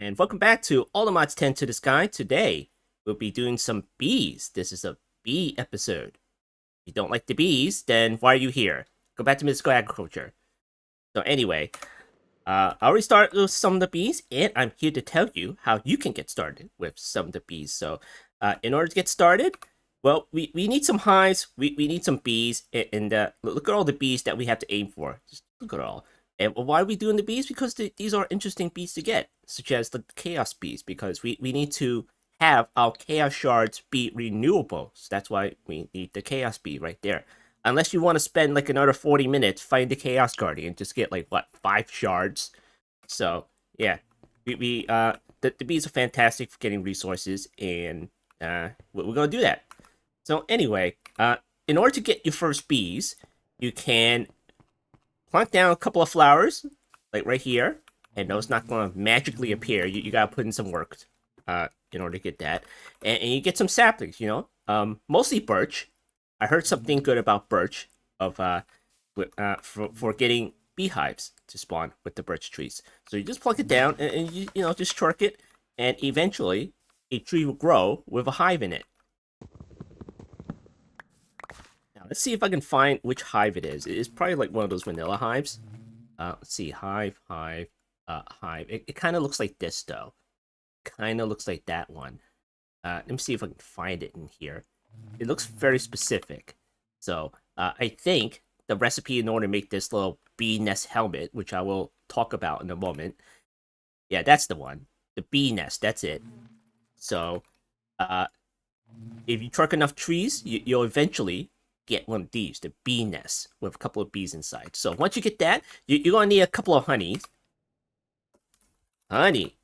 And welcome back to All the Mods 10 to the Sky. Today, we'll be doing some bees. This is a bee episode. If you don't like the bees, then why are you here? Go back to mystical agriculture. So anyway, I already started with some of the bees, and I'm here to tell you how you can get started with some of the bees. So in order to get started, well, we need some hives, we need some bees, and look at all the bees that we have to aim for. Just look at all. And why are we doing the bees? Because these are interesting bees to get, such as the chaos bees, because we need to have our chaos shards be renewable. So that's why we need the chaos bee right there. Unless you want to spend like another 40 minutes fighting the chaos guardian, just get like what, 5 shards. So yeah, the bees are fantastic for getting resources, and we're gonna do that. So anyway, in order to get your first bees, you can plunk down a couple of flowers, like right here, and those not going to magically appear. You got to put in some work in order to get that. And you get some saplings, mostly birch. I heard something good about birch for getting beehives to spawn with the birch trees. So you just plunk it down and you just chork it, and eventually a tree will grow with a hive in it. Let's see if I can find which hive it is. It's probably like one of those vanilla hives. Let's see, hive. It kind of looks like this, though. Kind of looks like that one. Let me see if I can find it in here. It looks very specific. So, I think the recipe in order to make this little bee nest helmet, which I will talk about in a moment. Yeah, that's the one. The bee nest, that's it. So, if you truck enough trees, you'll eventually get one of these, the bee nest, with a couple of bees inside. So once you get that, you're going to need a couple of honeys. Namely,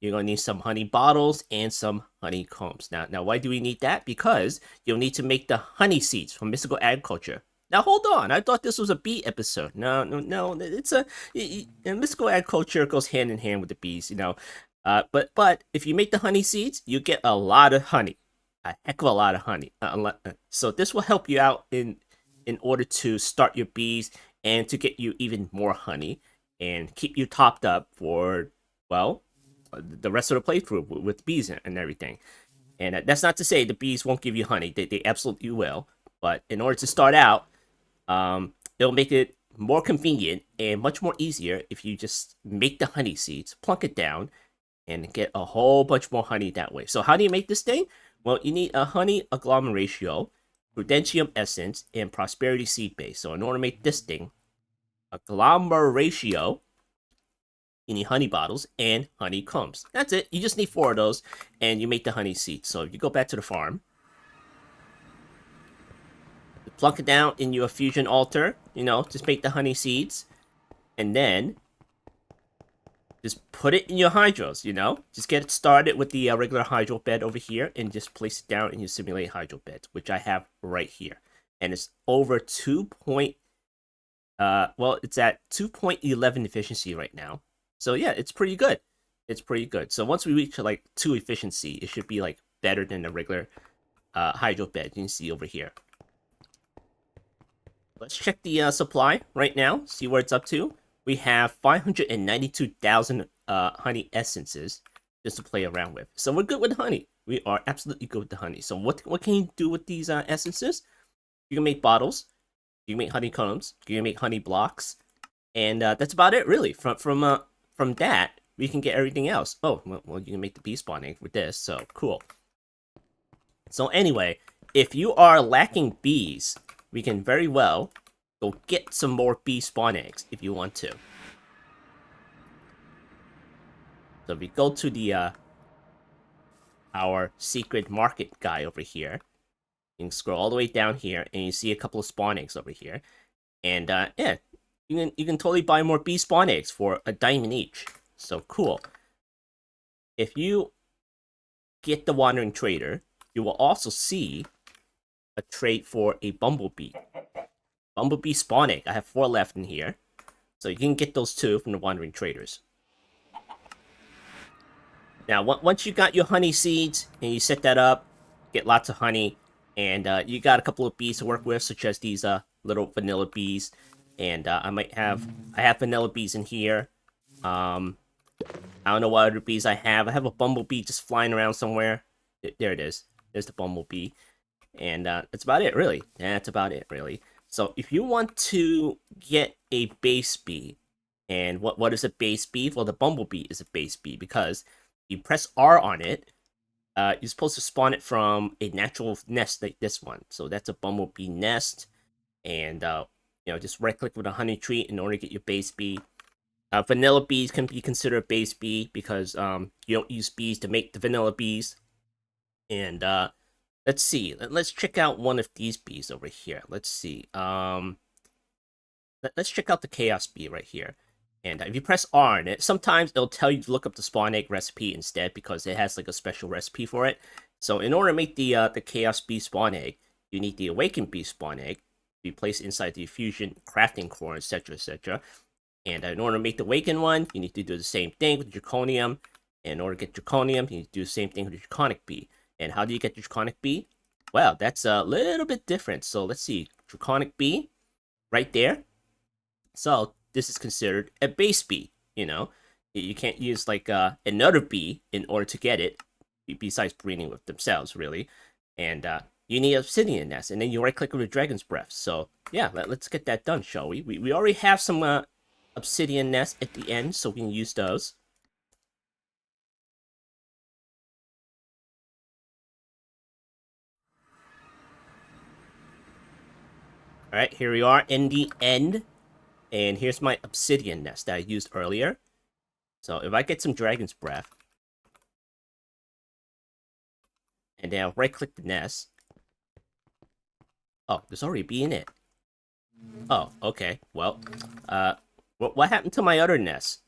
you're going to need some honey bottles and some honeycombs. Now, why do we need that? Because you'll need to make the honey seeds from mystical agriculture. Now, hold on. I thought this was a bee episode. No. It's mystical agriculture goes hand in hand with the bees, But if you make the honey seeds, you get a lot of honey. A heck of a lot of honey. So this will help you out in order to start your bees and to get you even more honey and keep you topped up for, well, the rest of the playthrough with bees and everything. And that's not to say the bees won't give you honey. They absolutely will. But in order to start out, it'll make it more convenient and much more easier if you just make the honey seeds, plunk it down, and get a whole bunch more honey that way. So how do you make this thing? Well, you need a honey agglomeratio, prudentium essence, and prosperity seed base. So in order to make this thing, agglomeratio, you need honey bottles and honeycombs. That's it. You just need 4 of those, and you make the honey seeds. So if you go back to the farm, you plunk it down in your fusion altar, just make the honey seeds, and then just put it in your hydros, Just get it started with the regular hydro bed over here and just place it down in your simulate hydro beds, which I have right here. And it's over it's at 2.11 efficiency right now. So yeah, it's pretty good. It's pretty good. So once we reach like 2 efficiency, it should be like better than the regular hydro bed you can see over here. Let's check the supply right now, see where it's up to. We have 592,000 honey essences just to play around with. So we're good with honey. We are absolutely good with the honey. So what can you do with these essences? You can make bottles. You can make honeycombs. You can make honey blocks. And that's about it, really. From that, we can get everything else. Oh, well, you can make the bee spawn egg with this. So cool. So anyway, if you are lacking bees, we can very well go get some more bee spawn eggs if you want to. So if we go to the our secret market guy over here, you can scroll all the way down here and you see a couple of spawn eggs over here. And yeah, you can totally buy more bee spawn eggs for a diamond each. So cool. If you get the wandering trader, you will also see a trait for a bumblebee. Bumblebee spawn egg. I have 4 left in here. So you can get those 2 from the wandering traders. Now, once you got your honey seeds and you set that up, get lots of honey, and you got a couple of bees to work with, such as these little vanilla bees, and I have vanilla bees in here. I don't know what other bees I have. I have a bumblebee just flying around somewhere. There it is. There's the bumblebee. And that's about it, really. That's about it, really. So if you want to get a base bee, and what is a base bee? Well, the bumblebee is a base bee because you press R on it, you're supposed to spawn it from a natural nest like this one. So that's a bumblebee nest, and just right click with a honey tree in order to get your base bee. Vanilla bees can be considered a base bee because you don't use bees to make the vanilla bees. And let's see. Let's check out one of these bees over here. Let's see. Let's check out the chaos bee right here. And if you press R on it, sometimes it'll tell you to look up the spawn egg recipe instead because it has like a special recipe for it. So in order to make the chaos bee spawn egg, you need the awakened bee spawn egg to be placed inside the fusion crafting core, etc., etc. And in order to make the awakened one, you need to do the same thing with Draconium. And in order to get Draconium, you need to do the same thing with the Draconic bee. And how do you get the Draconic bee? Well, that's a little bit different. So let's see, Draconic bee, right there. So this is considered a base bee, You can't use like another bee in order to get it, besides breeding with themselves, really. And you need obsidian nest, and then you right click with the dragon's breath. So yeah, let's get that done, shall we? We already have some obsidian nest at the end, so we can use those. Alright, here we are in the end. And here's my obsidian nest that I used earlier. So if I get some dragon's breath, and then I'll right click the nest. Oh, there's already a bee in it. Oh, okay. Well, what happened to my other nest?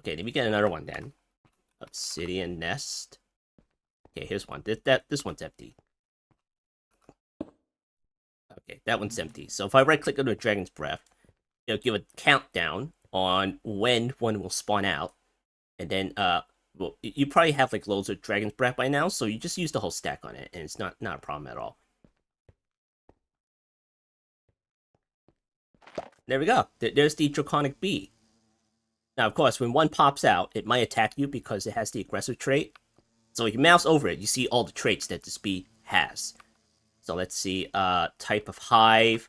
Okay, let me get another one then. Obsidian nest. Okay, here's one. This one's empty. Okay, that one's empty. So if I right click on the dragon's breath, it'll give a countdown on when one will spawn out. And then well, you probably have like loads of dragon's breath by now, so you just use the whole stack on it, and it's not a problem at all. There we go. There's the Draconic bee. Now, of course, when one pops out, it might attack you because it has the aggressive trait. So if you mouse over it, you see all the traits that this bee has. So let's see, type of hive,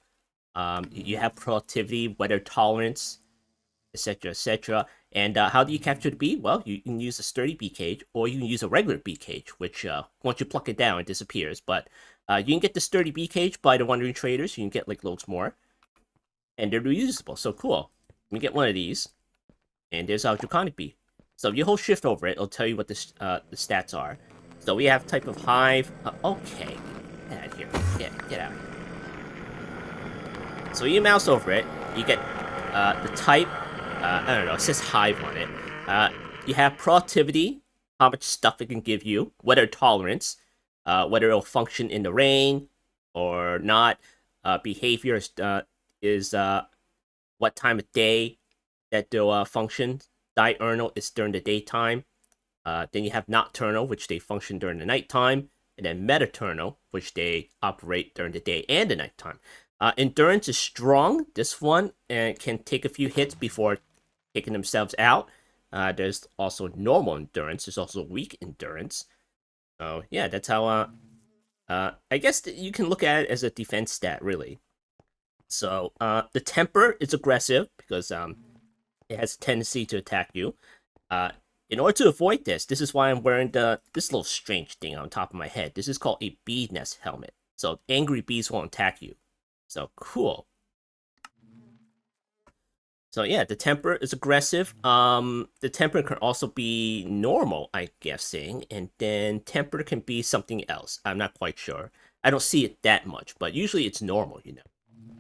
you have productivity, weather tolerance, etc., etc. And how do you capture the bee? Well, you can use a sturdy bee cage, or you can use a regular bee cage, which once you pluck it down, it disappears. But you can get the sturdy bee cage by the Wandering Traders. You can get like loads more, and they're reusable. So cool. Let me get one of these, and there's our Draconic bee. So if you hold shift over it, it'll tell you what the stats are. So we have type of hive. Okay, get out of here. Get out. So you mouse over it, you get the type. I don't know, it says hive on it. You have productivity, how much stuff it can give you, weather tolerance, whether it'll function in the rain or not. Behavior is what time of day that they'll function. Diurnal is during the daytime. Then you have nocturnal, which they function during the nighttime. And then metaternal, which they operate during the day and the nighttime. Endurance is strong, this one, and can take a few hits before taking themselves out. There's also normal endurance. There's also weak endurance. So yeah, that's how. I guess you can look at it as a defense stat, really. So the temper is aggressive because it has a tendency to attack you. In order to avoid this is why I'm wearing this little strange thing on top of my head. This is called a bee nest helmet. So angry bees won't attack you. So cool. So yeah, the temper is aggressive. The temper can also be normal, I'm guessing, and then temper can be something else. I'm not quite sure. I don't see it that much, but usually it's normal,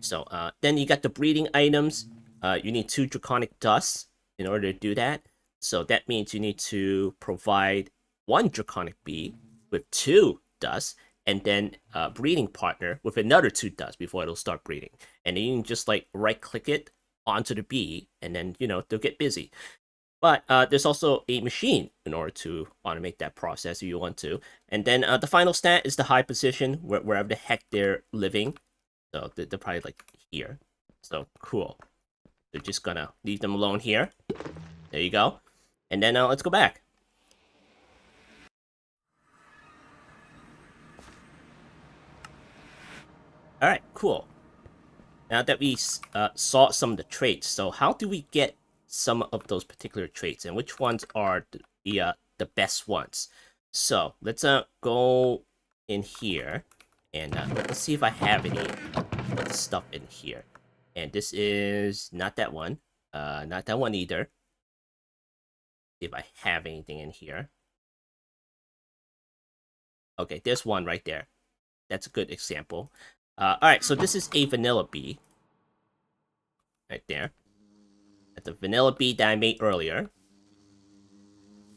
So then you got the breeding items. You need 2 draconic dusts in order to do that. So that means you need to provide 1 draconic bee with 2 dusts, and then a breeding partner with another 2 dusts before it'll start breeding. And then you can just like right click it onto the bee, and then they'll get busy. But there's also a machine in order to automate that process if you want to. And then the final stat is the high position, wherever the heck they're living. So they're probably like here. So cool. They're just gonna leave them alone here. There you go. And then let's go back. Alright, cool. Now that we saw some of the traits, so how do we get some of those particular traits, and which ones are the best ones? So let's go in here, and let's see if I have any of the stuff in here. And this is not that one, not that one either. See if I have anything in here. Okay, there's one right there. That's a good example. Alright, so this is a vanilla bee. Right there. That's a vanilla bee that I made earlier.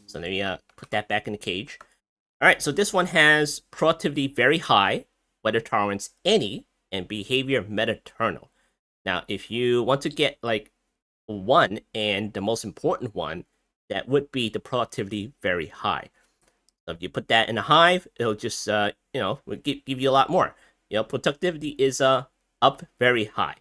So let me put that back in the cage. Alright, so this one has productivity very high, weather tolerance any, and behavior meta-eternal. Now, if you want to get like one, and the most important one, that would be the productivity very high. So if you put that in a hive, it'll just, you know, give you a lot more. You know, productivity is up very high.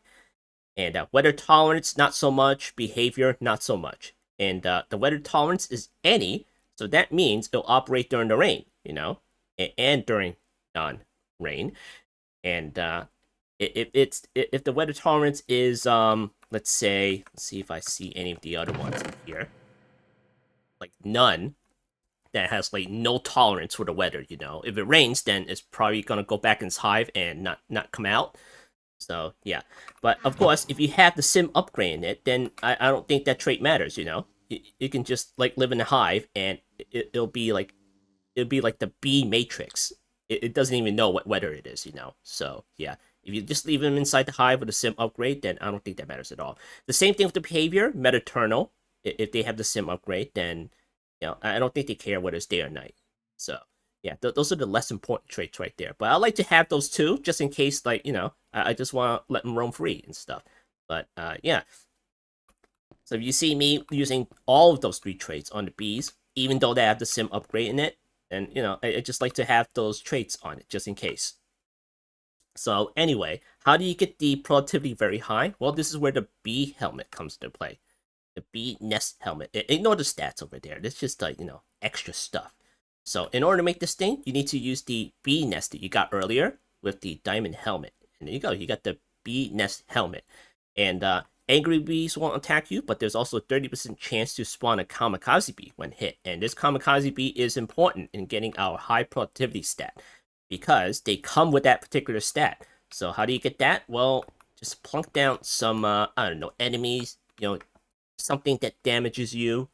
And weather tolerance, not so much. Behavior, not so much. And the weather tolerance is any, so that means it'll operate during the rain, you know, and during non-rain. And if the weather tolerance is, let's see if I see any of the other ones in here. Like none, that has like no tolerance for the weather, you know. If it rains, then it's probably gonna go back in its hive and not come out. So yeah, but of course, if you have the sim upgrade in it, then I don't think that trait matters, you know. You can just like live in a hive, and it'll be like the bee matrix. It doesn't even know what weather it is, you know. So yeah, if you just leave them inside the hive with a sim upgrade, then I don't think that matters at all. The same thing with the behavior, meta-eternal. If they have the sim upgrade, then you know, I don't think they care whether it's day or night. So, yeah, those are the less important traits right there. But I like to have those too, just in case, like, you know, I just want to let them roam free and stuff. But, yeah. So if you see me using all of those 3 traits on the bees, even though they have the sim upgrade in it, and, you know, I just like to have those traits on it, just in case. So, anyway, how do you get the productivity very high? Well, this is where the bee helmet comes into play. The bee nest helmet. Ignore the stats over there. That's just like, you know, extra stuff. So in order to make this thing, you need to use the bee nest that you got earlier with the diamond helmet. And there you go. You got the bee nest helmet. And angry bees won't attack you, but there's also a 30% chance to spawn a KamikazBee when hit. And this KamikazBee is important in getting our high productivity stat, because they come with that particular stat. So how do you get that? Well, just plunk down some, I don't know, enemies, you know, something that damages you.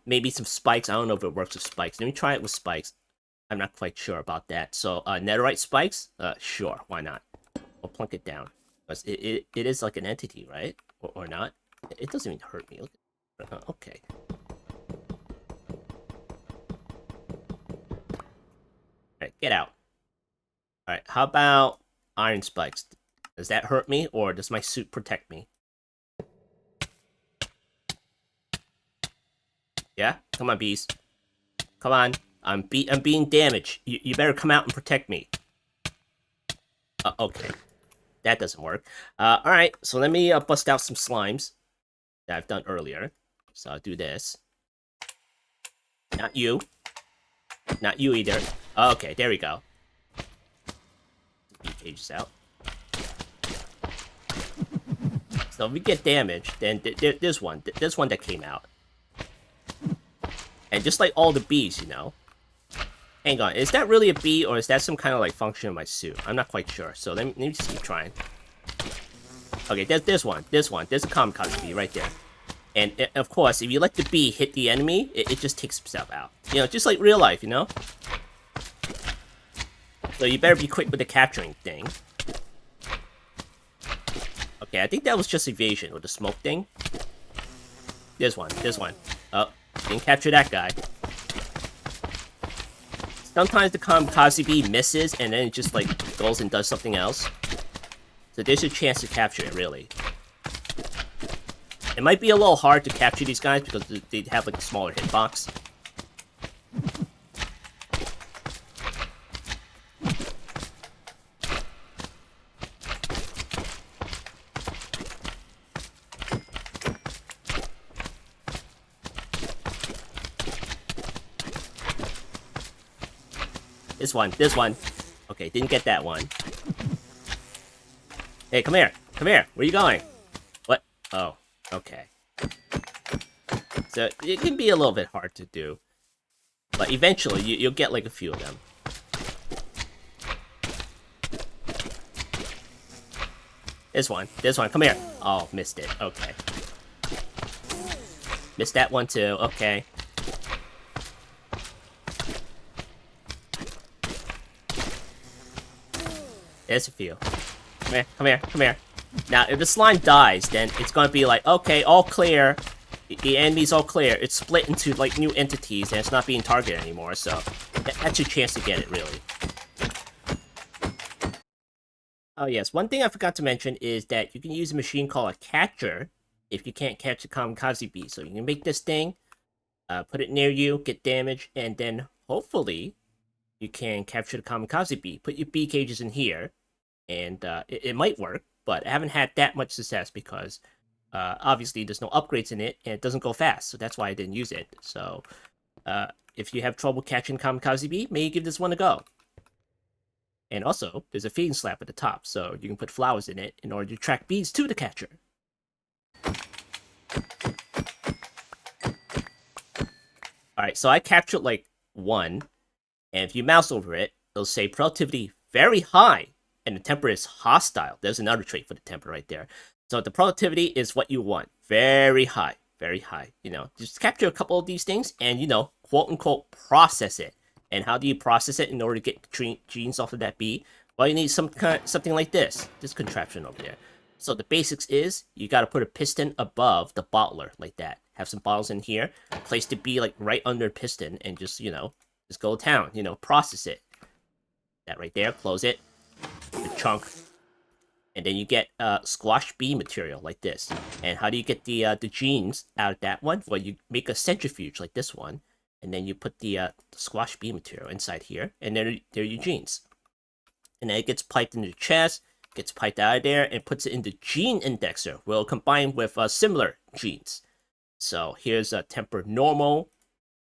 Maybe some spikes. I don't know if it works with spikes. Let me try it with spikes. I'm not quite sure about that. So, netherite spikes? Sure, why not? We'll plunk it down. Because it is like an entity, right? Or not? It doesn't even hurt me. Okay. Alright, get out. Alright, how about iron spikes? Does that hurt me, or does my suit protect me? Yeah? Come on, bees. Come on. I'm being damaged. You better come out and protect me. Okay. That doesn't work. Alright, so let me bust out some slimes that I've done earlier. So I'll do this. Not you. Not you either. Okay, there we go. Bee cages out. So if we get damaged, then there's one. There's one that came out. And just like all the bees, you know. Hang on, is that really a bee, or is that some kind of like function of my suit? I'm not quite sure. So let me just keep trying. Okay, there's one. There's a KamikazBee right there. And of course, if you let the bee hit the enemy, it just takes itself out. You know, just like real life, you know? So you better be quick with the capturing thing. Okay, I think that was just evasion with the smoke thing. There's one. Oh, didn't capture that guy. Sometimes the KamikazBee misses and then it just like goes and does something else. So there's a chance to capture it, really. It might be a little hard to capture these guys because they have like a smaller hitbox. This one. Okay, didn't get that one. Hey, come here. Where are you going? What? Oh, okay. So it can be a little bit hard to do. But eventually, you'll get like a few of them. This one, come here. Oh, missed it. Okay. Missed that one too. Okay. There's a few. Come here. Now, if the slime dies, then it's gonna be like, okay, all clear. The enemy's all clear. It's split into, like, new entities, and it's not being targeted anymore, so that's your chance to get it, really. Oh, yes. One thing I forgot to mention is that you can use a machine called a catcher if you can't catch the KamikazBee. So you can make this thing, put it near you, get damage, and then hopefully you can capture the KamikazBee. Put your bee cages in here, and it might work, but I haven't had that much success because obviously there's no upgrades in it, and it doesn't go fast, so that's why I didn't use it. So if you have trouble catching KamikazBee, maybe give this one a go. And also, there's a feeding slab at the top, so you can put flowers in it in order to attract bees to the catcher. Alright, so I captured like one, and if you mouse over it, it'll say productivity very high, and the temper is hostile. There's another trait for the temper right there. So the productivity is what you want. Very high. You know, just capture a couple of these things and, you know, quote unquote, process it. And how do you process it in order to get genes off of that bee? Well, you need something like this contraption over there. So the basics is you got to put a piston above the bottler like that. Have some bottles in here, place the bee like right under the piston, and just, you know, just go to town. You know, process it. That right there, close it. The chunk. And then you get squash bee material like this. And how do you get the genes out of that one? Well, you make a centrifuge like this one. And then you put the squash bee material inside here, and then there are your genes. And then it gets piped into the chest, gets piped out of there, and puts it in the gene indexer, where it'll combine with similar genes. So here's a temper normal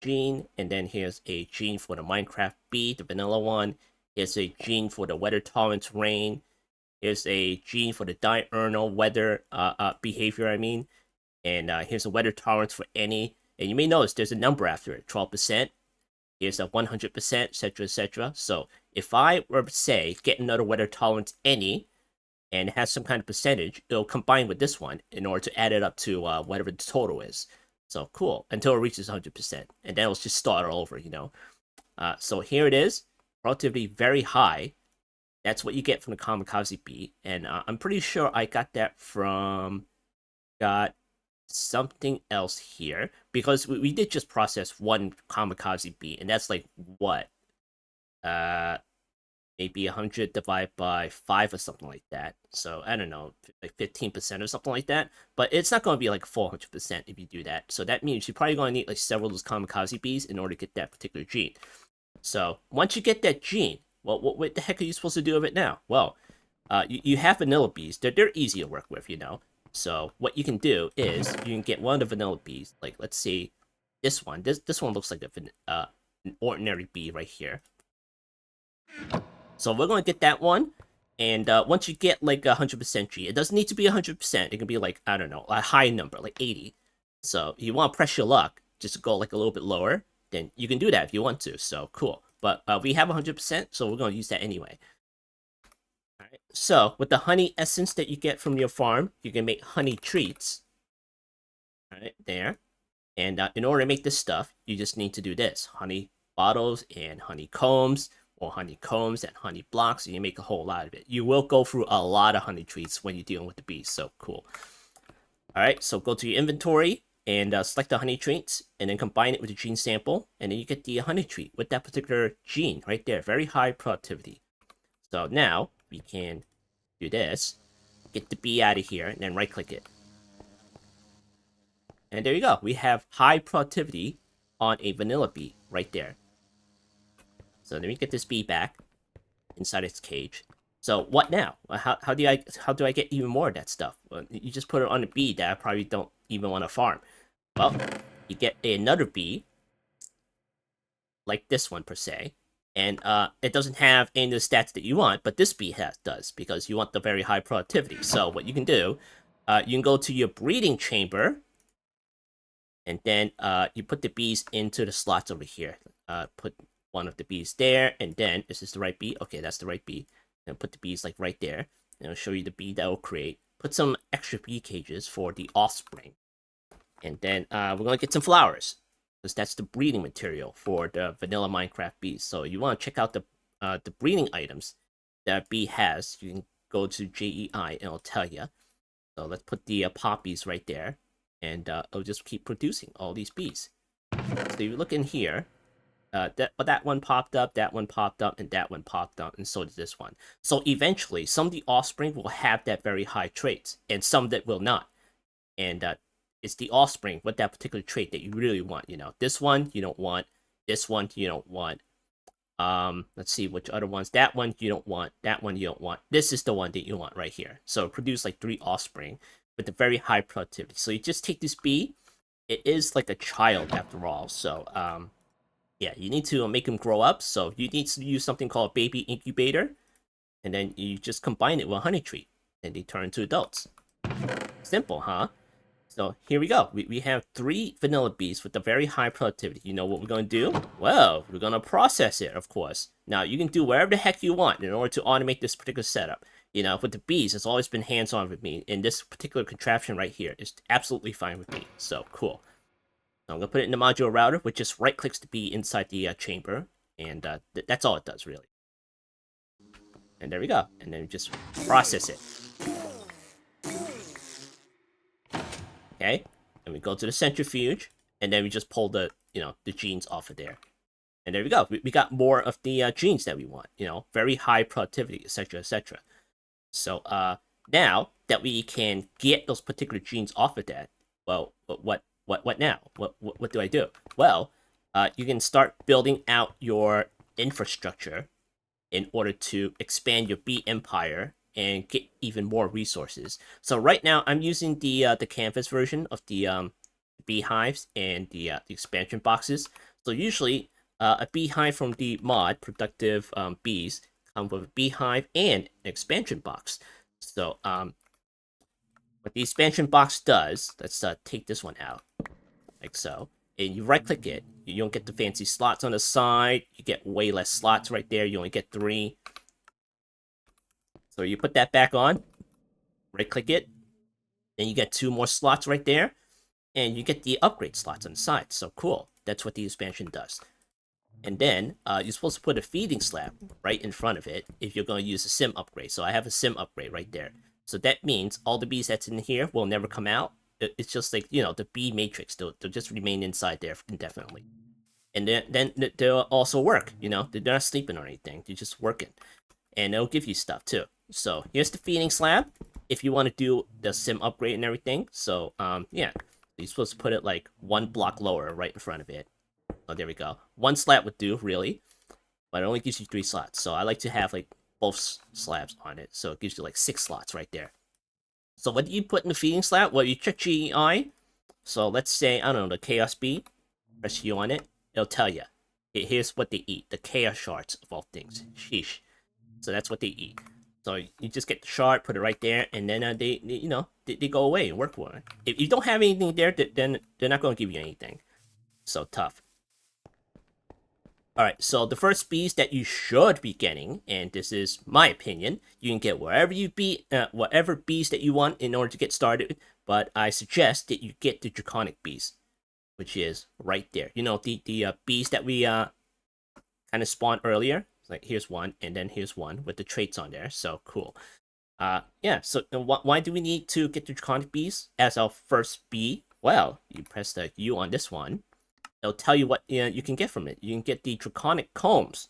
gene, and then here's a gene for the Minecraft bee, the vanilla one. Here's a gene for the weather tolerance rain. Here's a gene for the diurnal weather behavior, And here's a weather tolerance for any. And you may notice there's a number after it, 12%. Here's a 100%, etc., etc. So if I were to say, get another weather tolerance any, and it has some kind of percentage, it'll combine with this one in order to add it up to whatever the total is. So cool, until it reaches 100%. And then it'll just start all over, you know. So here it is, relatively very high. That's what you get from the KamikazBee. And I'm pretty sure I got that from... something else here, because we did just process one KamikazBee, and that's like what, maybe 100 divided by 5 or something like that. So I don't know, like 15% or something like that. But it's not going to be like 400% if you do that. So that means you're probably going to need like several of those KamikazBees in order to get that particular gene. So once you get that gene, well, what the heck are you supposed to do with it now? Well, you have vanilla bees. They're easy to work with, you know. So what you can do is you can get one of the vanilla bees. Like, let's see, this one. This one looks like an ordinary bee right here. So we're going to get that one. And once you get like 100% G, it doesn't need to be 100%. It can be like, I don't know, a high number, like 80. So if you want to press your luck, just go like a little bit lower, then you can do that if you want to. So cool. But we have 100%, so we're going to use that anyway. Alright, so with the honey essence that you get from your farm, you can make honey treats. Alright, there. And in order to make this stuff, you just need to do this. Honey bottles and honeycombs, or honeycombs and honey blocks, and you make a whole lot of it. You will go through a lot of honey treats when you're dealing with the bees, so cool. Alright, so go to your inventory and select the honey treats, and then combine it with the gene sample, and then you get the honey treat with that particular gene right there. Very high productivity. So now, we can do this, get the bee out of here, and then right-click it. And there you go. We have high productivity on a vanilla bee right there. So let me get this bee back inside its cage. So what now? How do I get even more of that stuff? Well, you just put it on a bee that I probably don't even want to farm. Well, you get another bee, like this one per se, And it doesn't have any of the stats that you want, but this bee does, because you want the very high productivity. So what you can do, you can go to your breeding chamber, and then you put the bees into the slots over here. Put one of the bees there, and then, is this the right bee? Okay, that's the right bee. And put the bees like right there, and I'll show you the bee that will create. Put some extra bee cages for the offspring. And then we're going to get some flowers, because that's the breeding material for the vanilla Minecraft bees. So you want to check out the breeding items that bee has. You can go to JEI and it'll tell you. So let's put the poppies right there, and it'll just keep producing all these bees. So you look in here, that one popped up, that one popped up, and that one popped up, and so did this one. So eventually, some of the offspring will have that very high traits, and some that will not. And it's the offspring with that particular trait that you really want. You know, this one you don't want, this one you don't want. Let's see which other ones. That one you don't want, that one you don't want. This is the one that you want right here. So produce like 3 offspring with a very high productivity. So you just take this bee. It is like a child after all. So yeah, you need to make them grow up. So you need to use something called baby incubator, and then you just combine it with a honey tree, and they turn into adults. Simple, huh? So here we go. We have 3 vanilla bees with a very high productivity. You know what we're going to do? Well, we're going to process it, of course. Now, you can do whatever the heck you want in order to automate this particular setup. You know, with the bees, it's always been hands-on with me. And this particular contraption right here is absolutely fine with me. So, cool. So I'm going to put it in the modular router, which just right-clicks the bee inside the chamber. And that's all it does, really. And there we go. And then we just process it. Okay, and we go to the centrifuge, and then we just pull the the genes off of there, and there we go. We got more of the genes that we want. You know, very high productivity, etc., etc. So now that we can get those particular genes off of that, well, what now? What do I do? Well, you can start building out your infrastructure in order to expand your bee empire and get even more resources. So right now I'm using the canvas version of the beehives and the expansion boxes. So usually a beehive from the mod productive bees come with a beehive and an expansion box. So what the expansion box does, let's take this one out like so, and you right click it. You don't get the fancy slots on the side. You get way less slots right there. You only get 3. So you put that back on, right click it, then you get 2 more slots right there, and you get the upgrade slots on the side. So cool. That's what the expansion does. And then you're supposed to put a feeding slab right in front of it if you're going to use a sim upgrade. So I have a sim upgrade right there. So that means all the bees that's in here will never come out. It's just like, the bee matrix. They'll just remain inside there indefinitely. And then they'll also work, They're not sleeping or anything. They're just working. And it'll give you stuff too. So here's the feeding slab if you want to do the sim upgrade and everything. So yeah, you're supposed to put it like 1 block lower right in front of it. Oh, there we go. 1 slab would do, really, but it only gives you 3 slots. So I like to have like both slabs on it, so it gives you like 6 slots right there. So what do you put in the feeding slab? Well, you check GEI. So let's say, I don't know, the KamikazBee. Press U on it. It'll tell you. Here's what they eat. The chaos shards of all things. Sheesh. So that's what they eat. So you just get the shard, put it right there, and then they go away and work for it. If you don't have anything there, then they're not going to give you anything. So tough. Alright, so the first bees that you should be getting, and this is my opinion, you can get whatever bees that you want in order to get started, but I suggest that you get the Draconic bees, which is right there. The bees that we kind of spawned earlier. Like here's one, and then here's one with the traits on there. So cool. Yeah. So why do we need to get the Draconic bees as our first bee? Well, you press the U on this one. It'll tell you what you can get from it. You can get the Draconic combs,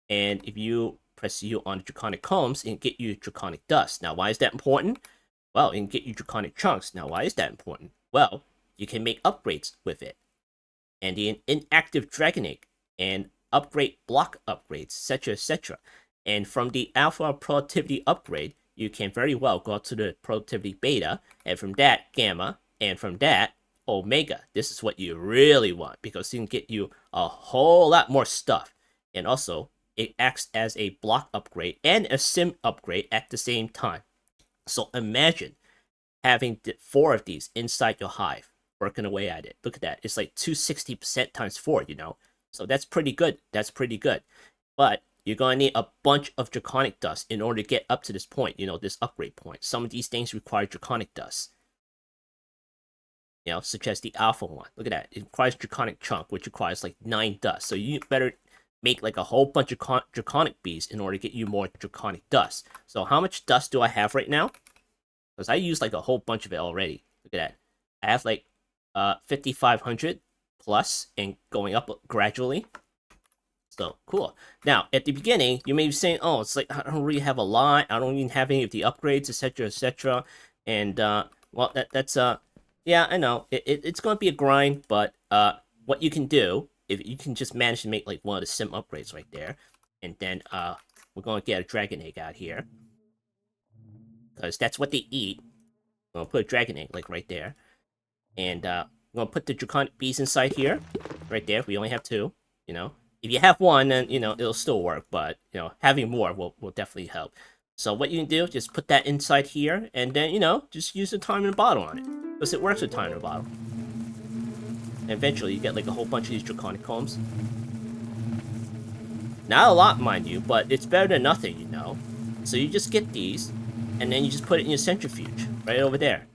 and if you press U on the Draconic combs, it can get you Draconic dust. Now, why is that important? Well, it can get you Draconic chunks. Now, why is that important? Well, you can make upgrades with it, and the inactive Draconic and upgrade block upgrades, etc., etc. And from the alpha productivity upgrade, you can very well go up to the productivity beta, and from that, gamma, and from that, omega. This is what you really want, because it can get you a whole lot more stuff. And also, it acts as a block upgrade and a sim upgrade at the same time. So imagine having 4 of these inside your hive, working away at it. Look at that. It's like 260% times 4, you know? So that's pretty good. That's pretty good. But you're going to need a bunch of Draconic dust in order to get up to this point, you know, this upgrade point. Some of these things require Draconic dust. You know, such as the alpha one. Look at that. It requires Draconic chunk, which requires like 9 dust. So you better make like a whole bunch of Draconic bees in order to get you more Draconic dust. So how much dust do I have right now? Because I used like a whole bunch of it already. Look at that. I have like 5,500 plus and going up gradually. So cool. Now at the beginning, you may be saying, "Oh, it's like I don't really have a lot. I don't even have any of the upgrades, etc., etc." And well, that's yeah, I know it's going to be a grind, but what you can do if you can just manage to make like one of the sim upgrades right there, and then we're going to get a dragon egg out here because that's what they eat. I'm going to put a dragon egg like right there, and I'm going to put the draconic bees inside here, right there. We only have 2, you know. If you have 1, then you know it'll still work, but you know having more will definitely help. So what you can do, just put that inside here, and then you know just use the time in the bottle on it, because it works with time in the bottle. And eventually you get like a whole bunch of these draconic combs. Not a lot, mind you, but it's better than nothing, you know. So you just get these, and then you just put it in your centrifuge right over there.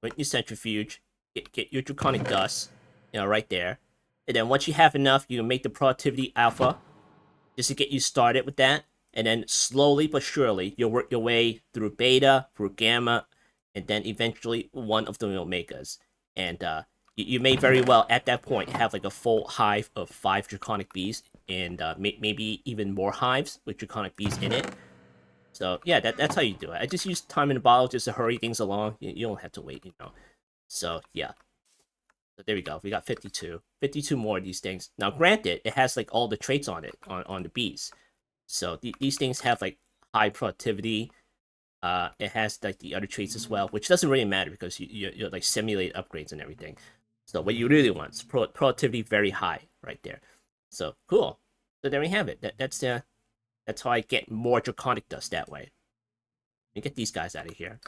Put in your centrifuge, get your draconic dust, you know, right there. And then once you have enough, you can make the productivity alpha, just to get you started with that. And then slowly but surely, you'll work your way through beta, through gamma, and then eventually one of the omegas. And you may very well, at that point, have like a full hive of 5 draconic bees, and maybe even more hives with draconic bees in it. So yeah, that's how you do it. I just use time in the bottle just to hurry things along. You don't have to wait, you know. So yeah. So there we go. We got 52. 52 more of these things. Now, granted, it has like all the traits on it, on the bees. So these things have like high productivity. It has like the other traits as well, which doesn't really matter because you like simulate upgrades and everything. So what you really want is productivity very high right there. So cool. So there we have it. That's how I get more draconic dust that way. Let me get these guys out of here.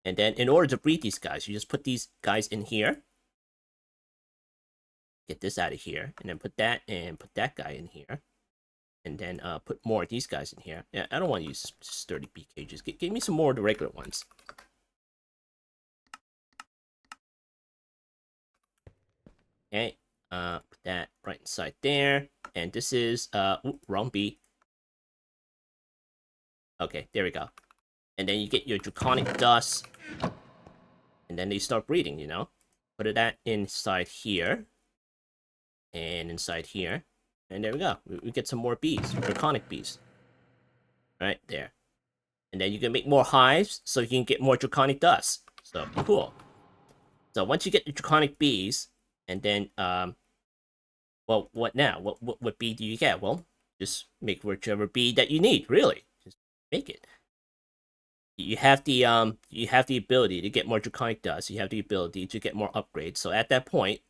And then in order to breed these guys, you just put these guys in here. Get this out of here, and then put that and put that guy in here. And then put more of these guys in here. Yeah, I don't want to use sturdy bee cages. Give me some more of the regular ones. Okay, put that right inside there. And this is, wrong bee. Okay, there we go. And then you get your draconic dust. And then they start breeding, you know? Put that inside here. And inside here. And there we go. We get some more bees, draconic bees. Right there. And then you can make more hives so you can get more draconic dust. So, cool. So once you get the draconic bees, and then, well, what now? What bee do you get? Well, just make whichever bee that you need, really. Just make it. You have the ability to get more draconic dust. You have the ability to get more upgrades. So at that point,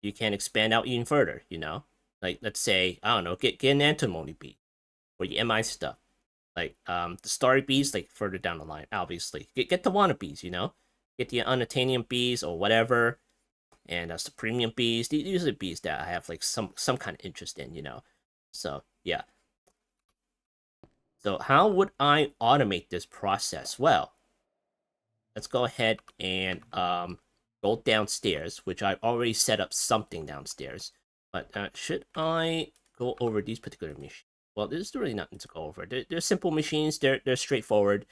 you can expand out even further, you know? Like, let's say, I don't know, get an antimony bee, or the MI stuff. Like, the starry bees, like, further down the line, obviously. Get the wannabes, you know? Get the unattainium bees, or whatever. And the premium bees. These are bees that I have, like, some kind of interest in, you know? So, yeah. So, how would I automate this process? Well, let's go ahead and, go downstairs, which I've already set up something downstairs. But should I go over these particular machines? Well, there's really nothing to go over. They're simple machines. They're straightforward.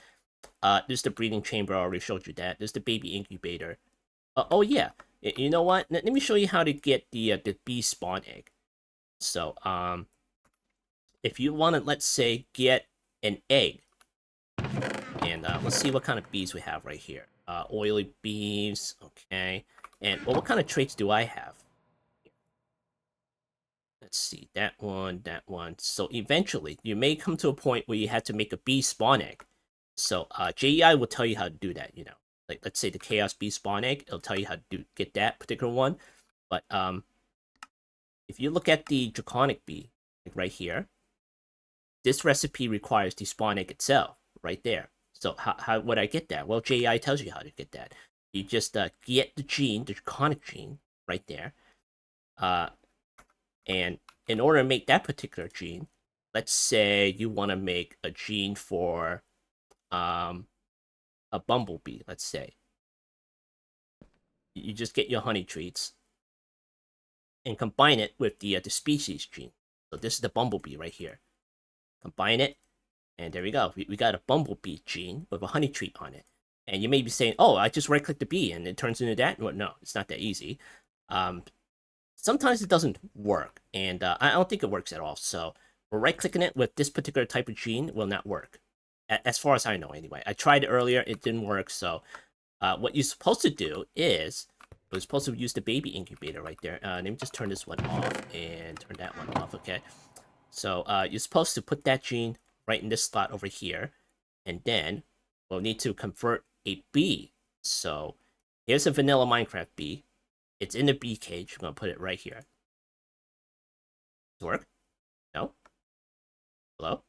There's the breeding chamber. I already showed you that. There's the baby incubator. Oh yeah. You know what? Let me show you how to get the bee spawn egg. So if you want to, let's say, get an egg, and let's see what kind of bees we have right here. Oily bees. Okay. And well, what kind of traits do I have? Let's see, that one, that one. So eventually, you may come to a point where you have to make a bee spawn egg. So JEI will tell you how to do that, you know. Like, let's say the KamikazBee spawn egg, it'll tell you how to get that particular one. But if you look at the Draconic bee, like right here, this recipe requires the spawn egg itself, right there. So how would I get that? Well, JEI tells you how to get that. You just get the gene, the Draconic gene, right there. And in order to make that particular gene, let's say you want to make a gene for a bumblebee, let's say. You just get your honey treats and combine it with the species gene. So this is the bumblebee right here. Combine it, and there we go. We got a bumblebee gene with a honey treat on it. And you may be saying, oh, I just right-click the bee and it turns into that? Well, no, it's not that easy. Sometimes it doesn't work, and I don't think it works at all. So right-clicking it with this particular type of gene will not work, as far as I know anyway. I tried it earlier, it didn't work. So what you're supposed to do is, we're supposed to use the baby incubator right there. Let me just turn this one off and turn that one off, okay? So you're supposed to put that gene right in this slot over here, and then we'll need to convert a bee. So here's a vanilla Minecraft bee. It's in the bee cage. I'm going to put it right here. Does it work? No? Hello?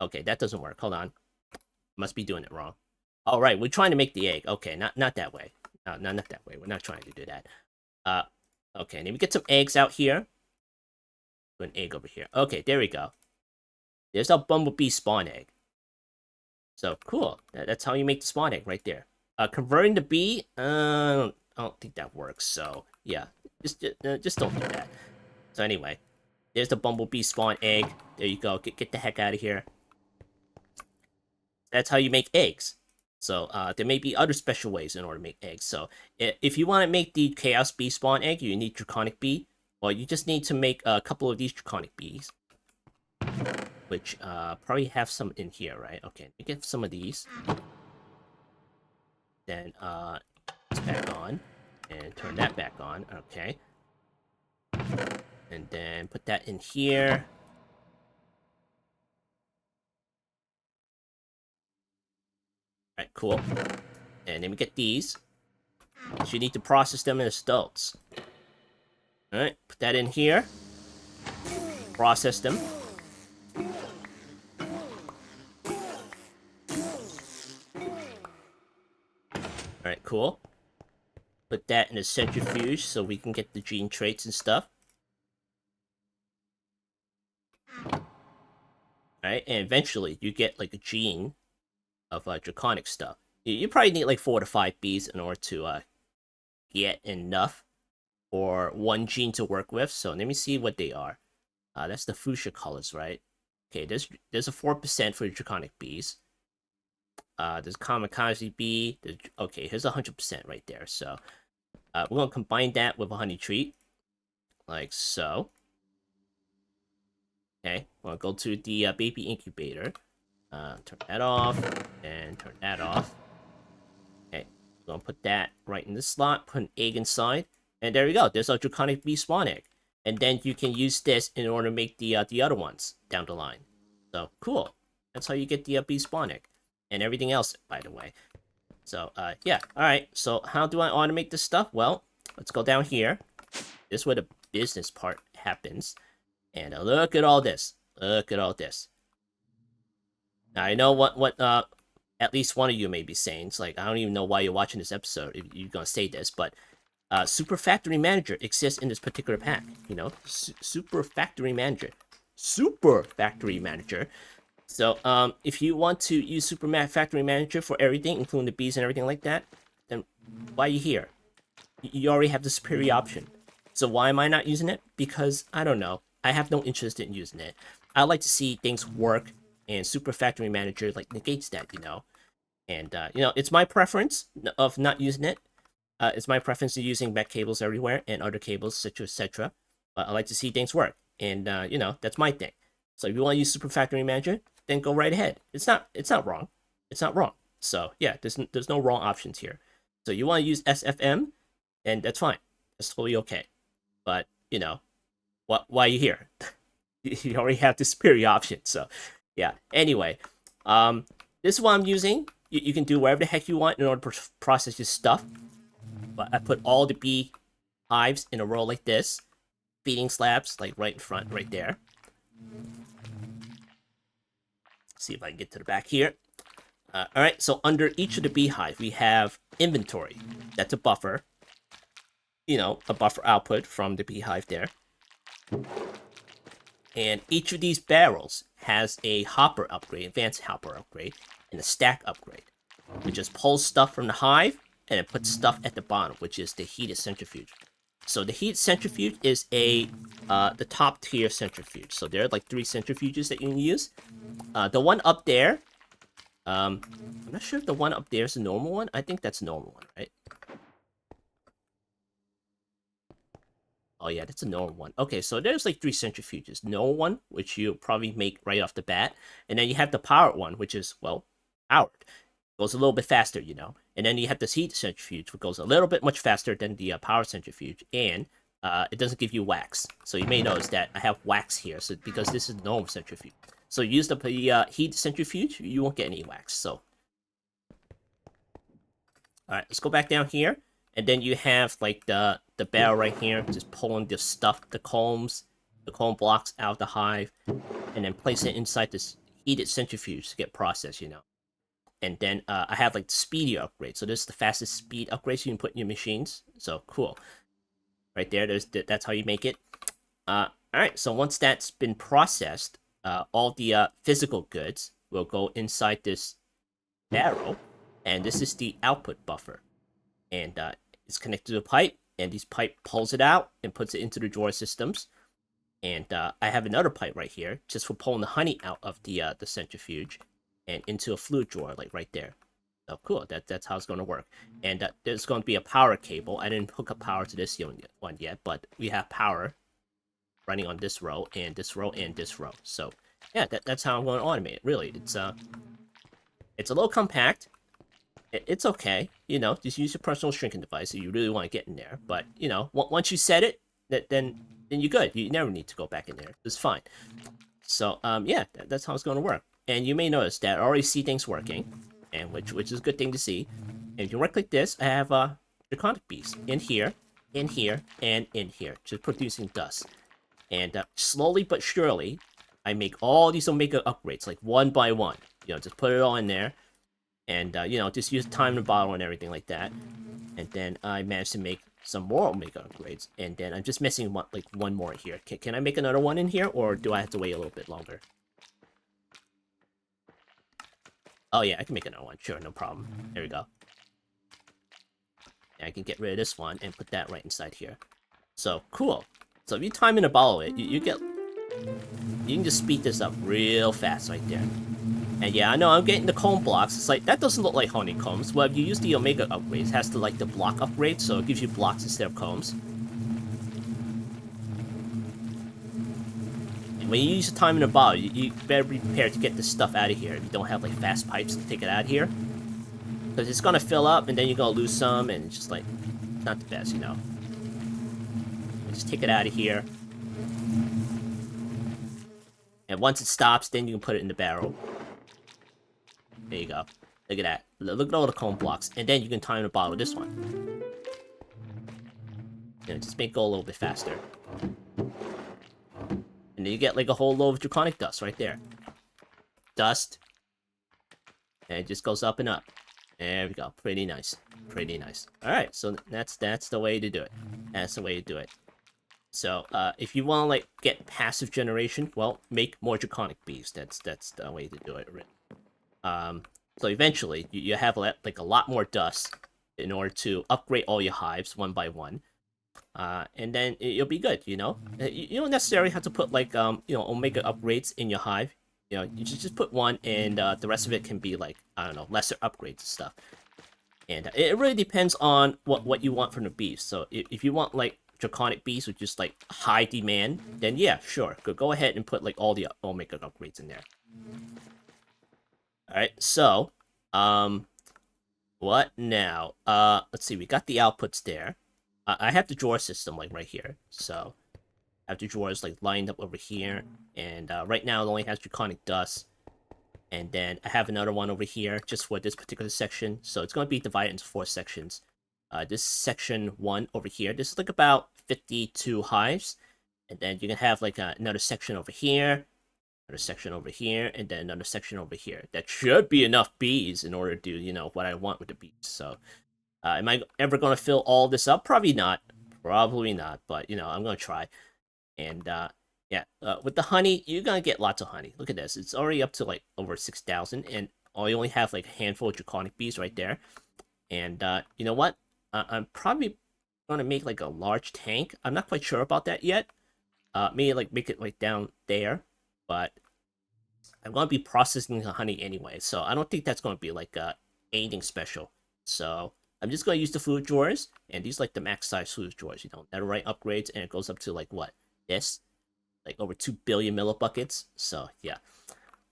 Okay, that doesn't work. Hold on. Must be doing it wrong. All right, we're trying to make the egg. Okay, not that way. No, not that way. We're not trying to do that. Okay, let me get some eggs out here. Put an egg over here. Okay, there we go. There's our bumblebee spawn egg. So, cool. That's how you make the spawn egg right there. Converting the bee, I don't think that works. So, yeah, just don't do that. So anyway, there's the bumblebee spawn egg. There you go. Get the heck out of here. That's how you make eggs. So there may be other special ways in order to make eggs. So if you want to make the KamikazBee spawn egg, you need Draconic bee. Well, you just need to make a couple of these Draconic bees, which probably have some in here, right? Okay, let me get some of these. Then this back on, and turn that back on. Okay, and then put that in here. Alright, cool. And then we get these. So you need to process them as adults. Alright, put that in here. Process them. Alright, cool. Put that in a centrifuge so we can get the gene traits and stuff. Alright, and eventually you get like a gene of Draconic stuff. You probably need like 4 to 5 bees in order to get enough for one gene to work with. So let me see what they are. That's the fuchsia colors, right? Okay, there's a 4% for the Draconic bees. There's KamikazBee. Okay, here's 100% right there. So we're gonna combine that with a honey treat, like so. Okay, we're gonna go to the baby incubator. Turn that off, and turn that off. Okay, we're gonna put that right in this slot, put an egg inside, and there we go. There's our Draconic bee spawn egg. And then you can use this in order to make the other ones down the line. So, cool. That's how you get the bee spawn egg. And everything else, by the way. So, yeah. Alright, so how do I automate this stuff? Well, let's go down here. This is where the business part happens. And look at all this. Look at all this. Now, I know what at least one of you may be saying. It's like, I don't even know why you're watching this episode if you're going to say this, but Super Factory Manager exists in this particular pack. You know, Super Factory Manager. Super Factory Manager. So, if you want to use Super Factory Manager for everything, including the bees and everything like that, then why are you here? You already have the superior option. So why am I not using it? Because, I don't know. I have no interest in using it. I like to see things work, and Super Factory Manager, like, negates that, you know? And, you know, it's my preference of not using it. It's my preference to using back cables everywhere and other cables, etc., etc. But I like to see things work, and you know, that's my thing. So if you want to use Super Factory Manager, then go right ahead. It's not wrong. It's not wrong. So yeah, there's no wrong options here. So you want to use SFM, and that's fine. That's totally okay. But you know, why are you here? You already have the superior option. So yeah. Anyway, this is what I'm using. You can do whatever the heck you want in order to process your stuff. But I put all the bee hives in a row like this, feeding slabs like right in front, right there. See if I can get to the back here. All right, so under each of the beehive, we have inventory. That's a buffer. You know, a buffer output from the beehive there. And each of these barrels has a hopper upgrade, advanced hopper upgrade, and a stack upgrade, which just pulls stuff from the hive and it puts stuff at the bottom, which is the heated centrifuge. So the heated centrifuge is the top tier centrifuge. So there are like 3 centrifuges that you can use. The one up there, I'm not sure if the one up there is a normal one. I think that's a normal one, right? Oh yeah, that's a normal one. Okay, so there's like 3 centrifuges. Normal one, which you probably make right off the bat, and then you have the powered one, which is, well, powered. Goes a little bit faster, you know. And then you have the heat centrifuge, which goes a little bit much faster than the power centrifuge, and it doesn't give you wax. So you may notice that I have wax here, so because this is normal centrifuge. So use the heat centrifuge, you won't get any wax. So, all right, let's go back down here. And then you have like the barrel right here, just pulling the stuff, the comb blocks out of the hive, and then place it inside this heated centrifuge to get processed, you know. And then I have like the speedy upgrade. So this is the fastest speed upgrade you can put in your machines. So cool. Right there, that's how you make it. All right, so once that's been processed, all the physical goods will go inside this barrel, and this is the output buffer. And it's connected to a pipe, and this pipe pulls it out and puts it into the drawer systems. And I have another pipe right here, just for pulling the honey out of the centrifuge and into a fluid drawer, like right there. Oh, cool. That's how it's going to work. And there's going to be a power cable. I didn't hook up power to this one yet, but we have power running on this row, and this row, and this row. So, yeah, that's how I'm going to automate it, really. It's a little compact. It's okay, you know, just use your personal shrinking device if you really want to get in there. But, you know, once you set it, then you're good. You never need to go back in there. It's fine. So, yeah, that's how it's going to work. And you may notice that I already see things working, and which is a good thing to see. And if you right-click this, I have Draconic bees in here, and in here, just producing dust. And slowly but surely, I make all these Omega upgrades, like one by one. You know, just put it all in there. And, you know, just use time to bottle and everything like that. And then I managed to make some more Omega upgrades. And then I'm just missing one more here. Can I make another one in here, or do I have to wait a little bit longer? Oh yeah, I can make another one. Sure, no problem. There we go. And I can get rid of this one and put that right inside here. So, cool. So if you time and bottle it, you can just speed this up real fast right there. And yeah, I know I'm getting the comb blocks. It's like, that doesn't look like honeycombs. Well, if you use the Omega upgrades, it has to like the block upgrade, so it gives you blocks instead of combs. And when you use the time in a bottle, you better be prepared to get this stuff out of here if you don't have like fast pipes to take it out of here. Because it's gonna fill up and then you're gonna lose some, and it's just like, not the best, you know. Just take it out of here. And once it stops, then you can put it in the barrel. There you go. Look at that. Look at all the comb blocks. And then you can time the bottle this one. You know, just make it go a little bit faster. And then you get like a whole load of Draconic dust right there. Dust. And it just goes up and up. There we go. Pretty nice. Pretty nice. Alright, so that's the way to do it. That's the way to do it. So, if you want to, like, get passive generation, well, make more Draconic bees. That's the way to do it. So eventually, you have, like, a lot more dust in order to upgrade all your hives one by one. And then you'll be good, you know? You don't necessarily have to put, like, you know, Omega upgrades in your hive. You know, you just put one, and the rest of it can be, like, I don't know, lesser upgrades and stuff. And it really depends on what you want from the bees. So if you want, like, Draconic bees with just like high demand, then yeah, sure, go ahead and put like all the Omega upgrades in there. Alright, so what now? Let's see, we got the outputs there. I have the drawer system like right here, so I have the drawers like lined up over here, and right now it only has Draconic dust. And then I have another one over here just for this particular section, so it's going to be divided into 4 sections. This is section 1 over here. This is like about 52 hives. And then you can have like another section over here, another section over here, and then another section over here. That should be enough bees in order to do, you know, what I want with the bees. So, am I ever going to fill all this up? Probably not. Probably not. But, you know, I'm going to try. And, yeah, with the honey, you're going to get lots of honey. Look at this. It's already up to like over 6,000. And I only have like a handful of draconic bees right there. And, you know what? I'm probably going to make like a large tank. I'm not quite sure about that yet. Maybe like make it like down there, but I'm going to be processing the honey anyway, so I don't think that's going to be like anything special. So I'm just going to use the food drawers, and these like the max size food drawers, you know, netherite upgrades, and it goes up to like what? This? Like over 2 billion millibuckets. So yeah.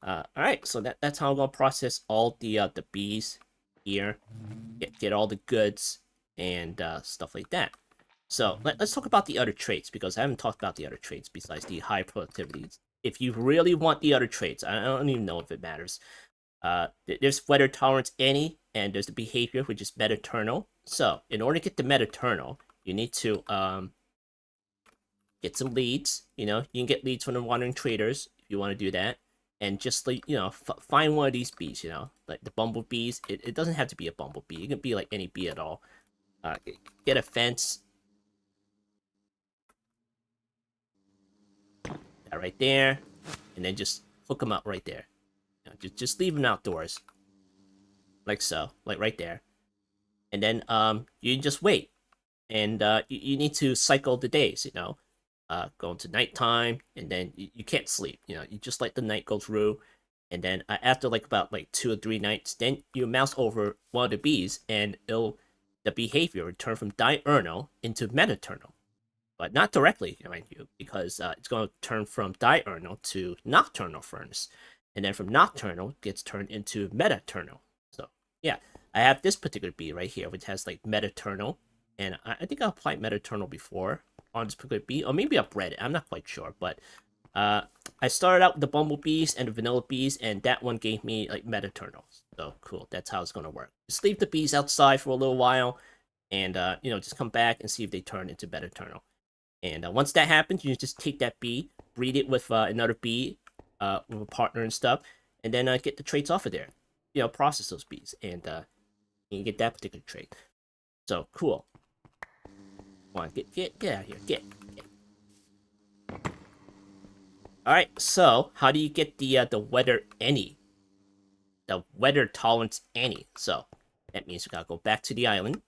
Alright, so that's how I'm going to process all the bees here, get all the goods, and stuff like that. So let's talk about the other traits, because I haven't talked about the other traits besides the high productivity. If you really want the other traits, I don't even know if it matters. There's weather tolerance any, and there's the behavior, which is metaternal. So in order to get the metaternal, you need to get some leads. You know, you can get leads from the wandering traders if you want to do that. And just like, you know, find one of these bees, you know, like the bumblebees. It doesn't have to be a bumblebee. It can be like any bee at all. Get a fence. That right there. And then just hook them up right there. You know, just leave them outdoors. Like so. Like right there. And then you just wait. And you need to cycle the days, you know. Go into nighttime, and then you can't sleep. You know, you just let the night go through, and then after like about like 2 or 3 nights, then you mouse over one of the bees, and the behavior will turn from diurnal into metaternal, but not directly, mind you, because it's going to turn from diurnal to nocturnal furnace, and then from nocturnal it gets turned into metaternal. So yeah, I have this particular bee right here, which has like metaternal, and I think I applied metaternal before on this particular bee, or maybe I bred it. I'm not quite sure, but I started out with the bumblebees and the vanilla bees, and that one gave me like metaternals. So cool, that's how it's gonna work. Just leave the bees outside for a little while, and you know, just come back and see if they turn into metaternal. And once that happens, you just take that bee, breed it with another bee, with a partner and stuff, and then get the traits off of there. You know, process those bees, and you can get that particular trait. So cool. Come on, get out of here, get. All right, so how do you get the weather any? The weather tolerance any. So that means we gotta go back to the island.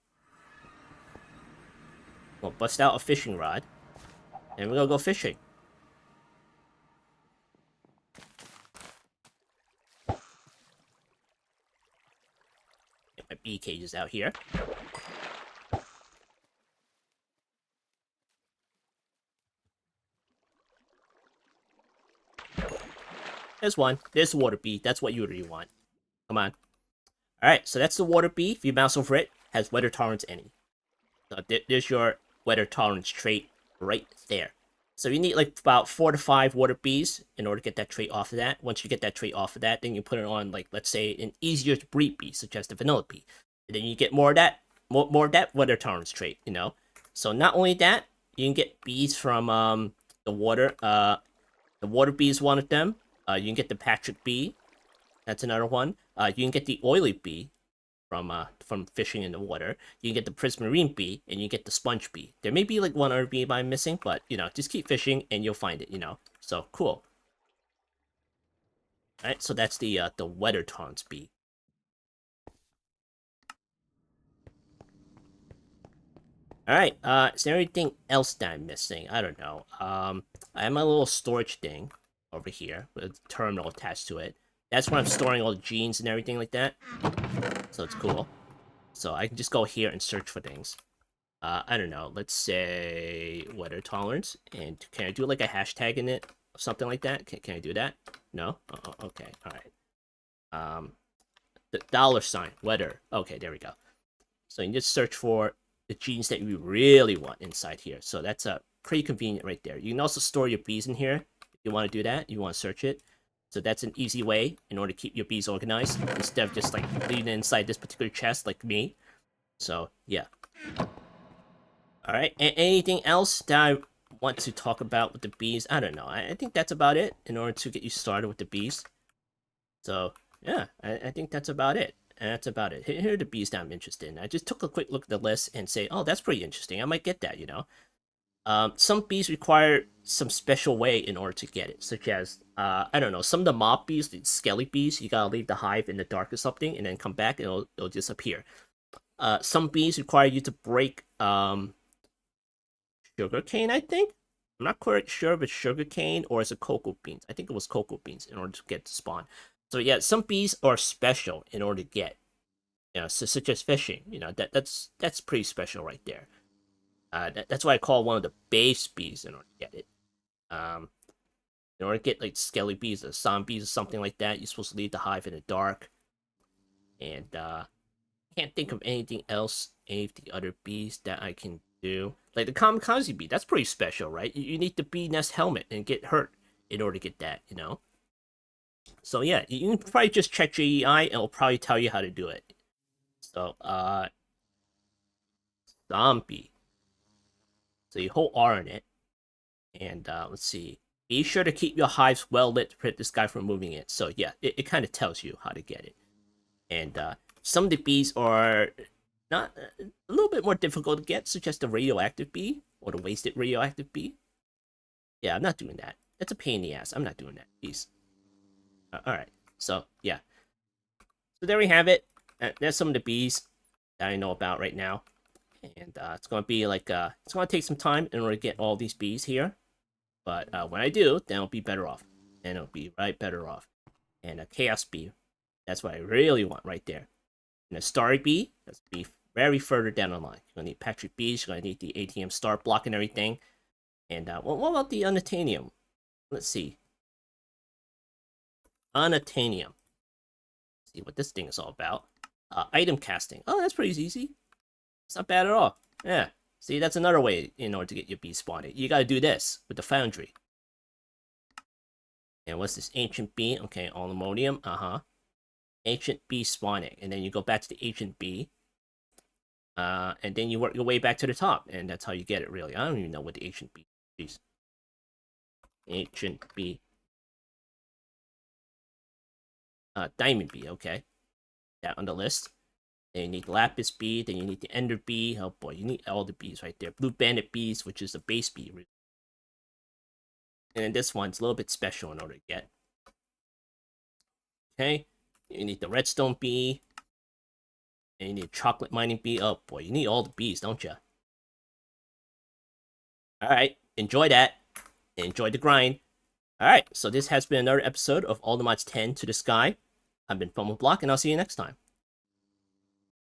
We'll bust out a fishing rod, and we're gonna go fishing. Get my bee cages out here. There's one. There's the water bee. That's what you really want. Come on. Alright, so that's the water bee. If you mouse over it, has weather tolerance any. So there's your weather tolerance trait right there. So you need like about 4 to 5 water bees in order to get that trait off of that. Once you get that trait off of that, then you put it on, like, let's say, an easier to breed bee, such as the vanilla bee. And then you get more of that, more of that weather tolerance trait, you know? So not only that, you can get bees from the water. The water bee is one of them. You can get the Patrick bee. That's another one. You can get the oily bee from fishing in the water. You can get the prismarine bee, and you get the sponge bee. There may be like one other bee I'm missing, but you know, just keep fishing and you'll find it. You know, so cool. All right, so that's the weather tolerance bee. All right, is there anything else that I'm missing? I don't know. I have my little storage thing over here with a terminal attached to it. That's where I'm storing all the genes and everything like that. So it's cool. So I can just go here and search for things. I don't know. Let's say weather tolerance. And can I do like a hashtag in it? Something like that? Can I do that? No? Okay. All right. The $ weather. Okay, there we go. So you can just search for the genes that you really want inside here. So that's pretty convenient right there. You can also store your bees in here. If you want to do that, you want to search it. So that's an easy way in order to keep your bees organized, instead of just like leaving it inside this particular chest like me. So yeah. Alright, anything else that I want to talk about with the bees? I don't know. I think that's about it in order to get you started with the bees. So, yeah, I think that's about it. And that's about it. Here are the bees that I'm interested in. I just took a quick look at the list and say, oh, that's pretty interesting. I might get that, you know? Some bees require some special way in order to get it, such as, I don't know, some of the mob bees, the skelly bees, you gotta leave the hive in the dark or something, and then come back and it'll disappear. Some bees require you to break, sugarcane, I think? I'm not quite sure if it's sugarcane or is it cocoa beans. I think it was cocoa beans in order to get to spawn. So yeah, some bees are special in order to get, you know, such as fishing. You know, that's pretty special right there. That's why I call one of the base bees in order to get it. In order to get like skelly bees or zombies or something like that, you're supposed to leave the hive in the dark. And can't think of anything else, any of the other bees that I can do. Like the KamikazBee, that's pretty special, right? You need the bee nest helmet and get hurt in order to get that, you know? So yeah, you can probably just check JEI and it'll probably tell you how to do it. So, zombie. So you hold R on it. And let's see. Be sure to keep your hives well lit to prevent this guy from moving it. So yeah, it kind of tells you how to get it. And some of the bees are not a little bit more difficult to get, such as the radioactive bee or the wasted radioactive bee. Yeah, I'm not doing that. That's a pain in the ass. I'm not doing that. Peace. Alright, so yeah. So there we have it. There's some of the bees that I know about right now. And it's going to be like, it's going to take some time in order to get all these bees here. But when I do, then I'll be better off. And it'll be right better off. And a chaos bee, that's what I really want right there. And a starry bee, that's be very further down the line. You're going to need Patrick bees, you're going to need the ATM start block and everything. And what about the unatanium? Let's see. Unatanium. See what this thing is all about. Item casting. Oh, that's pretty easy. It's not bad at all. Yeah. See, that's another way in order to get your bees spawned. You gotta do this with the foundry. And what's this? Ancient bee. Okay, all ammonium. Ancient bee spawning. And then you go back to the ancient bee. And then you work your way back to the top. And that's how you get it, really. I don't even know what the ancient bee is. Ancient bee. Diamond bee, okay. That on the list. Then you need lapis bee, then you need the ender bee. Oh boy, you need all the bees right there. Blue bandit bees, which is the base bee. And then this one's a little bit special in order to get. Okay, you need the redstone bee. And you need chocolate mining bee. Oh boy, you need all the bees, don't you? Alright, enjoy that. Enjoy the grind. Alright, so this has been another episode of All the Mods 10 to the Sky. I've been FOMO Block, and I'll see you next time.